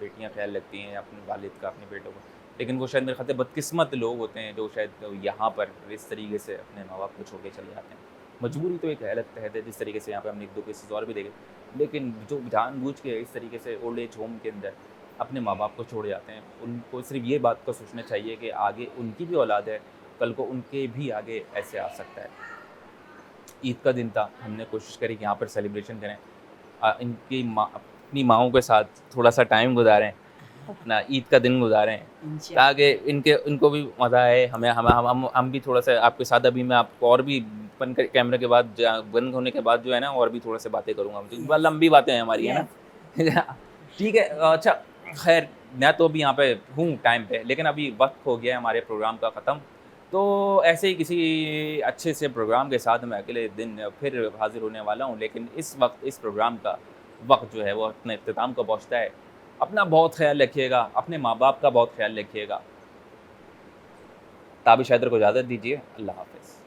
बेटियां ख्याल रखती हैं अपने वालिद का, अपने बेटों का। लेकिन वो शायद मेरे ख्याल से बदकिस्मत लोग होते हैं जो शायद यहाँ पर इस तरीके से अपने माँ बाप को छोड़ के चले जाते हैं। मजबूरी तो एक अलग तहत है, जिस तरीके से यहाँ पर हमने 1-2 केसेस और भी देखे, लेकिन जो जानबूझ के इस तरीके से ओल्ड एज होम के अंदर अपने माँ बाप को छोड़ जाते हैं, उनको सिर्फ ये बात को सोचना चाहिए कि आगे उनकी भी औलाद है, कल को उनके भी आगे ऐसे आ सकता है। ईद का दिन था, हमने कोशिश करी कि यहाँ पर सेलिब्रेशन करें। इनकी माँ अपनी माओं के साथ थोड़ा सा टाइम गुजारें, अपना ईद का दिन गुजारें, ताकि इनको भी मज़ा आए, हमें हम भी थोड़ा सा आपके साथ, अभी मैं आपको और भी कैमरे के बाद बंद होने के बाद जो है ना और भी थोड़ा से बातें करूँगा, तो लंबी बातें हैं हमारी, है ना। ठीक है, अच्छा खैर मैं तो अभी यहाँ पे हूँ टाइम पे, लेकिन अभी वक्त हो गया है हमारे प्रोग्राम का ख़त्म। तो ऐसे ही किसी अच्छे से प्रोग्राम के साथ मैं अगले दिन फिर हाज़िर होने वाला हूँ, लेकिन इस वक्त इस प्रोग्राम का वक्त जो है वो अपने इख्तिताम को पहुँचता है। अपना बहुत ख्याल रखिएगा, अपने माँ बाप का बहुत ख्याल रखिएगा। ताबिश हैदर को इजाज़त दीजिए, अल्लाह हाफ़िज़।